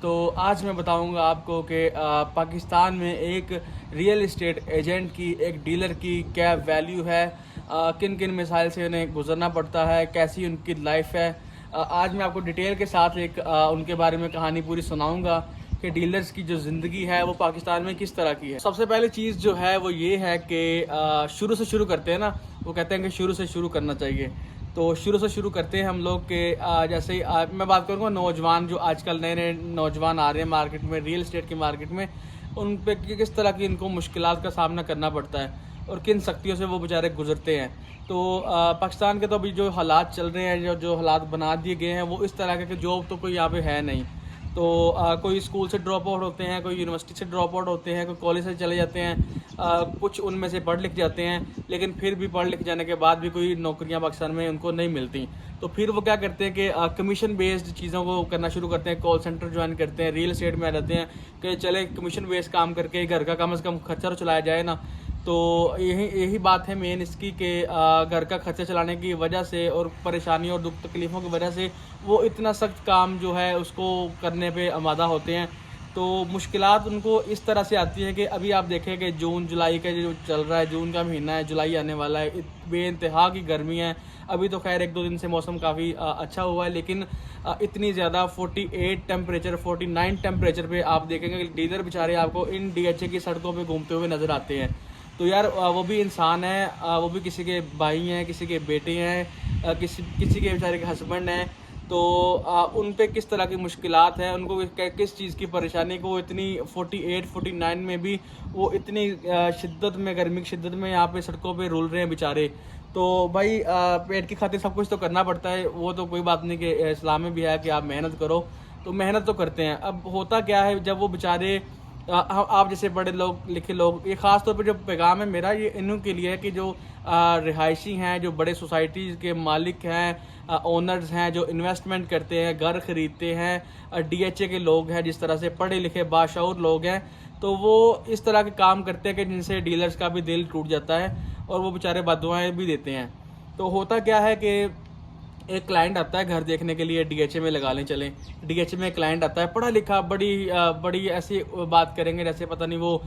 तो आज मैं बताऊंगा आपको कि पाकिस्तान में एक रियल इस्टेट एजेंट की, एक डीलर की क्या वैल्यू है, किन किन मिसाइल से उन्हें गुजरना पड़ता है, कैसी उनकी लाइफ है। आज मैं आपको डिटेल के साथ एक उनके बारे में कहानी पूरी सुनाऊंगा कि डीलर्स की जो ज़िंदगी है वो पाकिस्तान में किस तरह की है। सबसे पहले चीज़ जो है वो ये है कि शुरू से शुरू करते हैं ना, वो कहते हैं कि शुरू से शुरू करना चाहिए। तो शुरू से शुरू करते हैं हम लोग के जैसे ही मैं बात करूँगा नौजवान जो आजकल नए नए नौजवान आ रहे हैं मार्केट में, रियल इस्टेट की मार्केट में, उन पे किस तरह की इनको मुश्किलात का सामना करना पड़ता है और किन सख्तियों से वो बेचारे गुजरते हैं। तो पाकिस्तान के तो अभी जो हालात चल रहे हैं, जो हालात बना दिए गए हैं, वो इस तरह के कि जॉब तो कोई यहाँ पे है नहीं। तो कोई स्कूल से ड्रॉप आउट होते हैं, कोई यूनिवर्सिटी से ड्रॉप आउट होते हैं, कोई कॉलेज से चले जाते हैं, कुछ उनमें से पढ़ लिख जाते हैं, लेकिन फिर भी पढ़ लिख जाने के बाद भी कोई नौकरियां पाकिस्तान में उनको नहीं मिलती। तो फिर वो क्या करते हैं कि कमीशन बेस्ड चीज़ों को करना शुरू करते हैं, कॉल सेंटर ज्वाइन करते हैं, रियल एस्टेट में आ जाते हैं कि चले कमीशन बेस्ड काम करके घर का कम से कम खर्चा तो चलाया जाए ना। तो यही बात है मेन इसकी कि घर का खर्चा चलाने की वजह से और परेशानियों और दुख तकलीफ़ों की वजह से वो इतना सख्त काम जो है उसको करने पे आमादा होते हैं। तो मुश्किलात उनको इस तरह से आती हैं कि अभी आप देखें कि जून जुलाई का जो चल रहा है, जून का महीना है, जुलाई आने वाला है, बेइंतहा की गर्मी है। अभी तो खैर एक दो दिन से मौसम काफ़ी अच्छा हुआ है, लेकिन इतनी ज़्यादा 48 टेम्परेचर 49 टेम्परेचर पे आप देखेंगे कि डीलर बेचारे आपको इन डीएचए की सड़कों पे घूमते हुए नज़र आते हैं। तो यार वो भी इंसान है, वो भी किसी के भाई हैं, किसी के बेटे हैं, किसी के बेचारे के हस्बैंड हैं। तो उन पे किस तरह की मुश्किलात हैं, उनको किस चीज़ की परेशानी को इतनी 48-49 में भी वो इतनी शिद्दत में, गर्मी की शिद्दत में यहाँ पे सड़कों पे रुल रहे हैं बेचारे। तो भाई पेट की खातिर सब कुछ तो करना पड़ता है, वो तो कोई बात नहीं कि इस्लाम में भी है कि आप मेहनत करो। तो मेहनत तो करते हैं। अब होता क्या है जब वो बेचारे आप जैसे बड़े लोग लिखे लोग, ये ख़ास तौर पे जो पैगाम है मेरा ये इन्हों के लिए है कि जो रिहायशी हैं, जो बड़े सोसाइटीज़ के मालिक हैं, ओनर्स हैं, जो इन्वेस्टमेंट करते हैं, घर ख़रीदते हैं, डीएचए के लोग हैं, जिस तरह से पढ़े लिखे बाशऊर लोग हैं, तो वो इस तरह के काम करते हैं कि जिनसे डीलर्स का भी दिल टूट जाता है और वो बेचारे बददुआएं भी देते हैं। तो होता क्या है कि एक क्लाइंट आता है घर देखने के लिए, डीएचए में लगा लें चलें, डीएचए में क्लाइंट आता है पढ़ा लिखा, बड़ी ऐसी बात करेंगे जैसे पता नहीं वो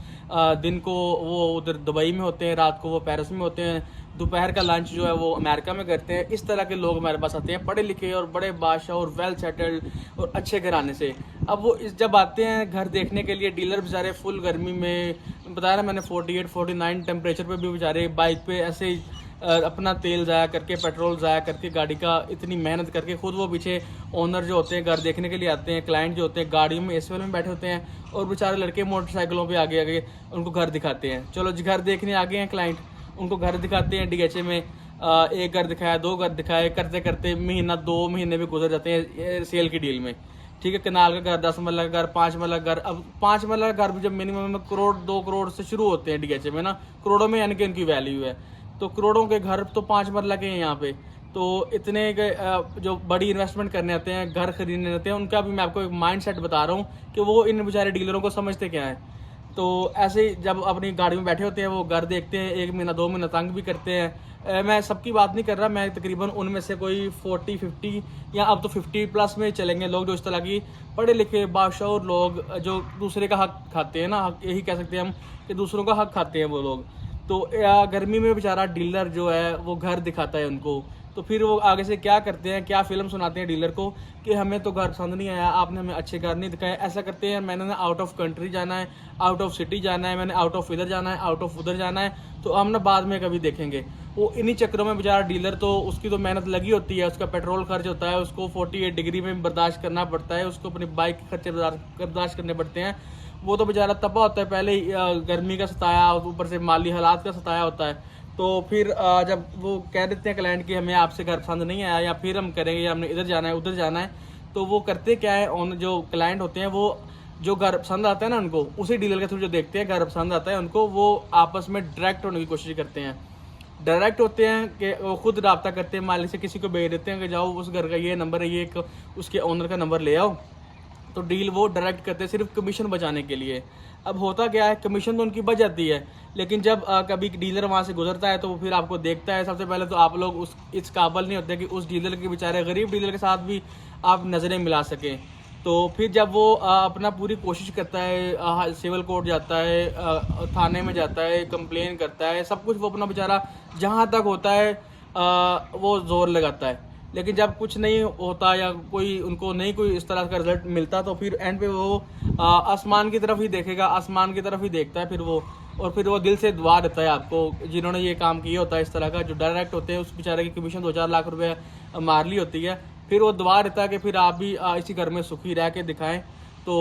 दिन को वो उधर दुबई में होते हैं, रात को वो पेरिस में होते हैं, दोपहर का लंच जो है वो अमेरिका में करते हैं। इस तरह के लोग हमारे पास आते हैं, पढ़े लिखे और बड़े बादशाह और वेल सेटल्ड और अच्छे घराने से। अब वो जब आते हैं घर देखने के लिए, डीलर बेचारे फुल गर्मी में, बताया ना मैंने 48-49 टेम्परेचर पे भी बेचारे बाइक पे ऐसे अपना तेल ज़ाया करके, पेट्रोल ज़ाया करके, गाड़ी का इतनी मेहनत करके, खुद वो पीछे ओनर जो होते हैं घर देखने के लिए आते हैं, क्लाइंट जो होते हैं गाड़ियों में एसएल में बैठे होते हैं और बेचारे लड़के मोटरसाइकिलों पे आगे आगे उनको घर दिखाते हैं। चलो जी घर देखने आगे हैं क्लाइंट, उनको घर दिखाते हैं डीएचए में। एक घर दिखाया, दो घर दिखाए, करते करते महीना 2 महीने भी गुजर जाते हैं सेल की डील में। ठीक है, कनाल का घर, 10 मरला का घर, 5 मरला का घर। अब 5 मरला का घर भी जब मिनिमम करोड़ 2 करोड़ से शुरू होते हैं डीएचए में ना, करोड़ों में यानी कि उनकी वैल्यू है। तो करोड़ों के घर तो 5 मरला के हैं यहाँ पे। तो इतने जो बड़ी इन्वेस्टमेंट करने आते हैं, घर खरीदने आते हैं, उनका भी मैं आपको एक माइंड सेट बता रहा हूँ कि वो इन बेचारे डीलरों को समझते क्या है। तो ऐसे ही जब अपनी गाड़ी में बैठे होते हैं वो घर देखते हैं, 1 महीना 2 महीना तंग भी करते हैं। मैं सबकी बात नहीं कर रहा, मैं तकरीबन उनमें से कोई 40-50 या अब तो 50 प्लस में चलेंगे लोग जो इस तरह की पढ़े लिखे बादशाह लोग जो दूसरे का हक खाते हैं ना, यही कह सकते हैं हम कि दूसरों का हक खाते हैं वो लोग। तो गर्मी में बेचारा डीलर जो है वो घर दिखाता है उनको। तो फिर वो आगे से क्या करते हैं, क्या फिल्म सुनाते हैं डीलर को कि हमें तो घर पसंद नहीं आया, आपने हमें अच्छे घर नहीं दिखाए। ऐसा करते हैं मैंने ना आउट ऑफ कंट्री जाना है, आउट ऑफ सिटी जाना है, मैंने आउट ऑफ इधर जाना है, आउट ऑफ उधर जाना है, तो हम ना बाद में कभी देखेंगे। वो इन्हीं चक्करों में बेचारा डीलर, तो उसकी तो मेहनत लगी होती है, उसका पेट्रोल खर्च होता है, उसको 48 डिग्री में बर्दाश्त करना पड़ता है, उसको अपनी बाइक के खर्चे बर्दाश्त करने पड़ते हैं। वो तो बेचारा तबाह होता है, पहले ही गर्मी का सताया, ऊपर से माली हालात का सताया होता है। तो फिर जब वो कह देते हैं क्लाइंट कि हमें आपसे घर पसंद नहीं आया या फिर हम करेंगे या हमने इधर जाना है उधर जाना है, तो वो करते क्या है, उन जो क्लाइंट होते हैं वो जो घर पसंद आता है ना उनको, उसी डीलर के थ्रू जो देखते हैं घर पसंद आता है उनको, वो आपस में डायरेक्ट होने की कोशिश करते हैं। डायरेक्ट होते हैं कि वो खुद रब्ता करते हैं, मालिक से किसी को भेज देते हैं कि जाओ उस घर का ये नंबर है, ये उसके ओनर का नंबर ले आओ। तो डील वो डायरेक्ट करते हैं सिर्फ कमीशन बचाने के लिए। अब होता क्या है, कमीशन तो उनकी बच जाती है, लेकिन जब कभी डीलर वहाँ से गुजरता है तो वो फिर आपको देखता है। सबसे पहले तो आप लोग इस काबिल नहीं होते कि उस डीलर के बेचारे गरीब डीलर के साथ भी आप नज़रें मिला सकें। तो फिर जब वो अपना पूरी कोशिश करता है, सिविल कोर्ट जाता है, थाने में जाता है, कंप्लेन करता है, सब कुछ वो अपना बेचारा जहाँ तक होता है वो जोर लगाता है, लेकिन जब कुछ नहीं होता या कोई उनको नहीं कोई इस तरह का रिजल्ट मिलता तो फिर एंड पे वो आसमान की तरफ ही देखेगा, आसमान की तरफ ही देखता है फिर वो, और फिर वो दिल से दुआ देता है आपको जिन्होंने ये काम किया होता है इस तरह का, जो डायरेक्ट होते हैं उस बेचारे की कमीशन 2-4 लाख रुपए मार ली होती है, फिर वो दुआ देता है कि फिर आप भी इसी घर में सुखी रह के दिखाएं। तो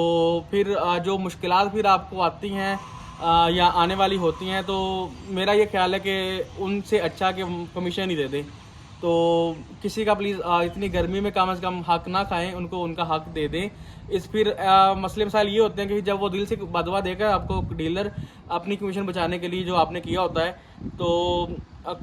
फिर जो मुश्किलात फिर आपको आती हैं या आने वाली होती हैं, तो मेरा ये ख्याल है कि उनसे अच्छा कि कमीशन ही दे दें। तो किसी का प्लीज़ इतनी गर्मी में कम से कम हक ना खाएं, उनको उनका हक दे दें। इस फिर मसले मसाइल ये होते हैं कि जब वो दिल से बदवा देकर आपको डीलर अपनी कमीशन बचाने के लिए जो आपने किया होता है, तो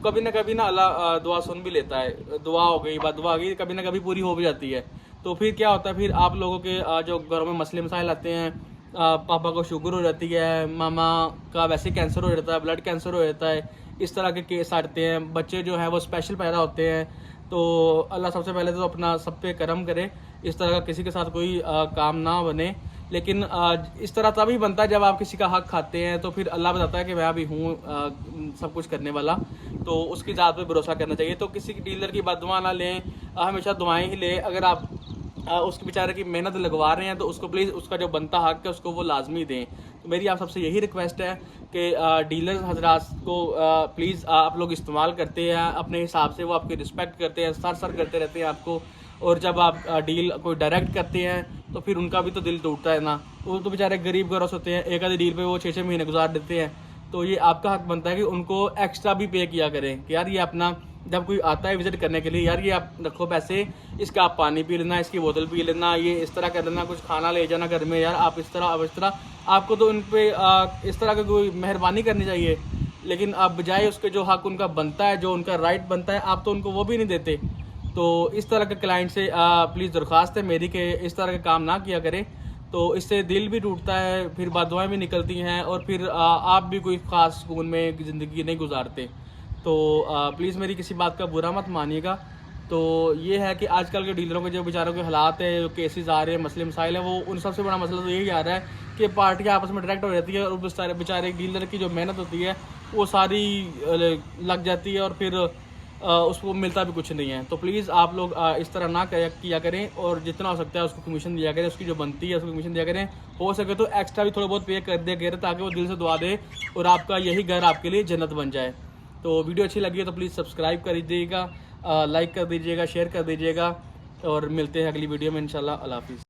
कभी ना अल्लाह दुआ सुन भी लेता है, दुआ हो गई बदवा हो गई कभी ना कभी पूरी हो भी जाती है। तो फिर क्या होता है, फिर आप लोगों के जो घरों में मसले मसाइल आते हैं, पापा को शुगर हो जाती है, मामा का वैसे कैंसर हो जाता है, ब्लड कैंसर हो जाता है, इस तरह के केस आते हैं, बच्चे जो हैं वो स्पेशल पैदा होते हैं। तो अल्लाह सबसे पहले तो अपना सब पे करम करे, इस तरह का किसी के साथ कोई काम ना बने। लेकिन इस तरह तभी बनता है जब आप किसी का हक खाते हैं, तो फिर अल्लाह बताता है कि मैं अभी हूँ सब कुछ करने वाला, तो उसकी ज़ात पे भरोसा करना चाहिए। तो किसी डीलर की बददुआ ना लें, हमेशा दुआएं ही लें। अगर आप उसके बेचारे की मेहनत लगवा रहे हैं तो उसको प्लीज़ उसका जो बनता हक है उसको वो लाजमी दें। तो मेरी आप सबसे यही रिक्वेस्ट है कि डीलर हजरात को प्लीज़ आप लोग इस्तेमाल करते हैं अपने हिसाब से, वो आपकी रिस्पेक्ट करते हैं, सर करते रहते हैं आपको, और जब आप डील कोई डायरेक्ट करते हैं तो फिर उनका भी तो दिल टूटता है ना। वो तो बेचारे गरीब घरों से होते हैं, एक आधी डील पे वो 6-6 महीने गुजार देते हैं। तो ये आपका हक बनता है कि उनको एक्स्ट्रा भी पे किया करें कि यार ये अपना जब कोई आता है विजिट करने के लिए, यार ये आप रखो पैसे, इसका आप पानी पी लेना, इसकी बोतल पी लेना, ये इस तरह कर लेना, कुछ खाना ले जाना घर में, यार आप इस तरह आपको तो उन पर इस तरह की कोई मेहरबानी करनी चाहिए। लेकिन आप बजाय उसके जो हक उनका बनता है, जो उनका राइट बनता है, आप तो उनको वो भी नहीं देते। तो इस तरह के क्लाइंट से प्लीज़ दरख्वास्त है मेरी कि इस तरह के काम ना किया करें। तो इससे दिल भी टूटता है, फिर बददुआएं भी निकलती हैं, और फिर आप भी कोई ख़ास सुकून में ज़िंदगी नहीं गुजारते। तो प्लीज़ मेरी किसी बात का बुरा मत मानिएगा। तो ये है कि आजकल के डीलरों के जो बेचारों के हालात है, जो केसेस आ रहे हैं, मसले मसाइल हैं, वो उन सबसे बड़ा मसला तो यही आ रहा है कि पार्टियाँ आपस में डायरेक्ट हो जाती है, और उस सारे बेचारे डीलर की जो मेहनत होती है वो सारी लग जाती है, और फिर उसको मिलता भी कुछ नहीं है। तो प्लीज़ आप लोग इस तरह ना किया करें, और जितना हो सकता है उसको कमीशन दिया करें, उसकी जो बनती है उसको कमीशन दिया करें। हो सके तो एक्स्ट्रा भी थोड़ा बहुत पे कर दिया करें, ताकि वो दिल से दुआ दे और आपका यही घर आपके लिए जन्नत बन जाए। तो वीडियो अच्छी लगी है तो प्लीज़ सब्सक्राइब कर दीजिएगा, लाइक कर दीजिएगा, शेयर कर दीजिएगा, और मिलते हैं अगली वीडियो में इंशाल्लाह। अल्लाह हाफिज़।